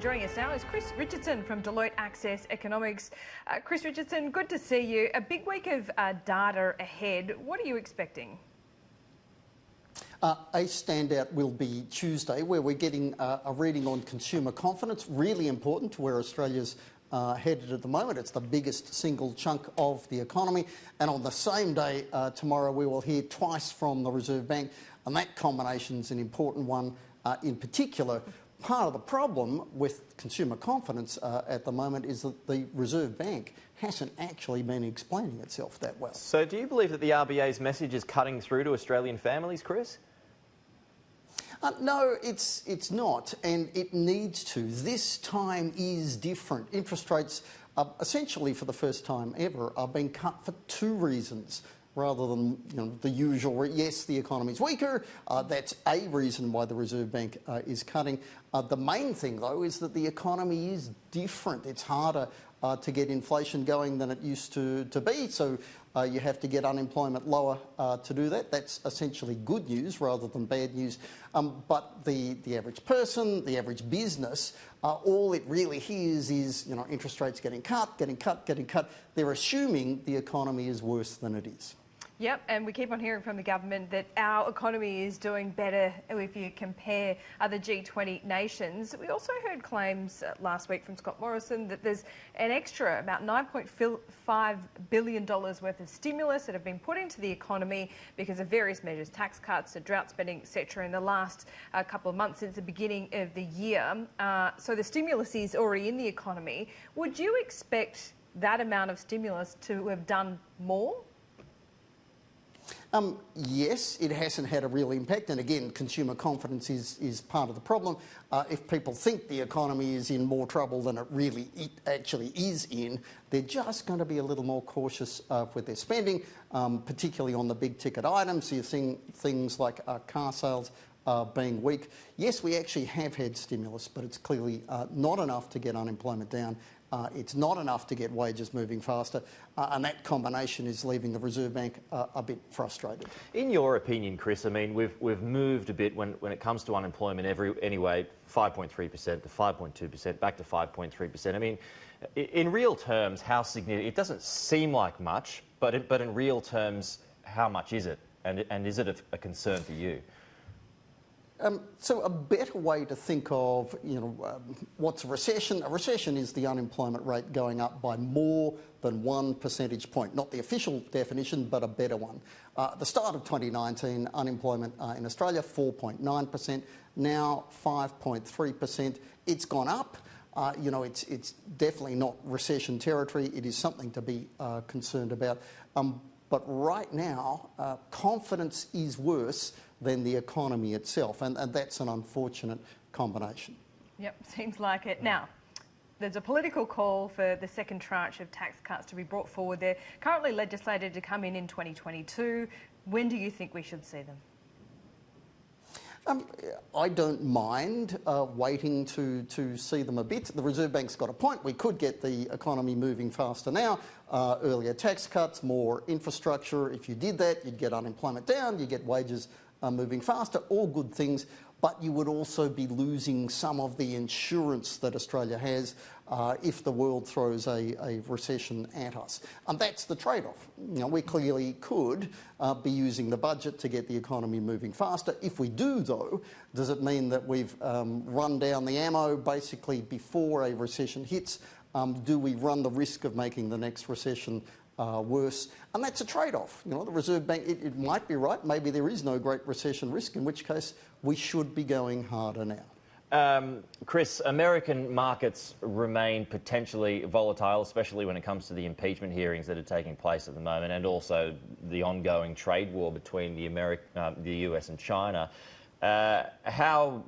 Joining us now is Chris Richardson from Deloitte Access Economics. Chris Richardson, good to see you. A big week of data ahead. What are you expecting? A standout will be Tuesday, where we're getting a reading on consumer confidence, really important to where Australia's headed at the moment. It's the biggest single chunk of the economy. And on the same day, tomorrow, we will hear twice from the Reserve Bank, and that combination's an important one in particular. Part of the problem with consumer confidence at the moment is that the Reserve Bank hasn't actually been explaining itself that well. So do you believe that the RBA's message is cutting through to Australian families, Chris? No, it's not, and it needs to. This time is different. Interest rates, essentially for the first time ever, are being cut for two reasons, rather than the usual. Yes, the economy's weaker. That's a reason why the Reserve Bank is cutting. The main thing, though, is that the economy is different. It's harder to get inflation going than it used to be, so you have to get unemployment lower to do that. That's essentially good news rather than bad news. But the average person, the average business, all it really hears is interest rates getting cut. They're assuming the economy is worse than it is. Yep, and we keep on hearing from the government that our economy is doing better if you compare other G20 nations. We also heard claims last week from Scott Morrison that there's an extra about $9.5 billion worth of stimulus that have been put into the economy because of various measures, tax cuts, drought spending, etc., in the last couple of months since the beginning of the year. So the stimulus is already in the economy. Would you expect that amount of stimulus to have done more? Yes, it hasn't had a real impact, and again, consumer confidence is part of the problem. If people think the economy is in more trouble than it actually is in, they're just going to be a little more cautious with their spending, particularly on the big ticket items. So you're seeing things like car sales being weak. Yes, we actually have had stimulus, but it's clearly not enough to get unemployment down. It's not enough to get wages moving faster, and that combination is leaving the Reserve Bank a bit frustrated. In your opinion, Chris, I mean, we've moved a bit when it comes to unemployment anyway, 5.3% to 5.2%, back to 5.3%. I mean, in real terms, how significant? It doesn't seem like much, but in real terms, how much is it? And is it a concern for you? So a better way to think of, what's a recession? A recession is the unemployment rate going up by more than 1 percentage point. Not the official definition, but a better one. At the start of 2019, unemployment in Australia, 4.9%, now 5.3%. It's gone up. It's definitely not recession territory. It is something to be concerned about. But right now, confidence is worse than the economy itself, and that's an unfortunate combination. Yep, seems like it. Now, there's a political call for the second tranche of tax cuts to be brought forward. They're currently legislated to come in 2022. When do you think we should see them? I don't mind waiting to see them a bit. The Reserve Bank's got a point. We could get the economy moving faster now. Earlier tax cuts, more infrastructure. If you did that, you'd get unemployment down, you get wages moving faster, all good things, but you would also be losing some of the insurance that Australia has if the world throws a recession at us. And that's the trade-off. We clearly could be using the budget to get the economy moving faster. If we do, though, does it mean that we've run down the ammo basically before a recession hits? Do we run the risk of making the next recession worse? And that's a trade-off. The Reserve Bank, it might be right. Maybe there is no great recession risk, in which case we should be going harder now. Chris, American markets remain potentially volatile, especially when it comes to the impeachment hearings that are taking place at the moment, and also the ongoing trade war between the US and China. How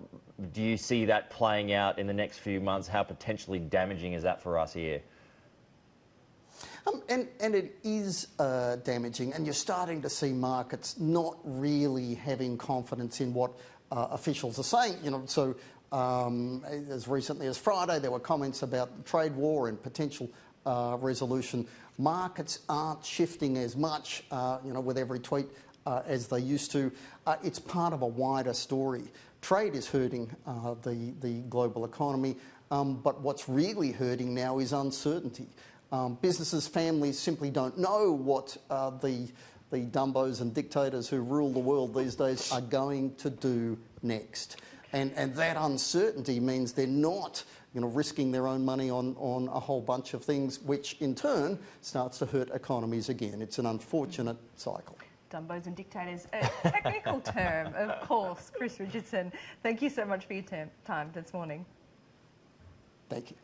do you see that playing out in the next few months? How potentially damaging is that for us here? And it is damaging, and you're starting to see markets not really having confidence in what officials are saying. As recently as Friday, there were comments about the trade war and potential resolution. Markets aren't shifting as much, with every tweet as they used to. It's part of a wider story. Trade is hurting the global economy. But what's really hurting now is uncertainty. Businesses, families simply don't know what the dumbos and dictators who rule the world these days are going to do next. And that uncertainty means they're not risking their own money on a whole bunch of things, which in turn starts to hurt economies again. It's an unfortunate cycle. Dumbos and dictators, a technical term, of course. Chris Richardson, thank you so much for your time this morning. Thank you.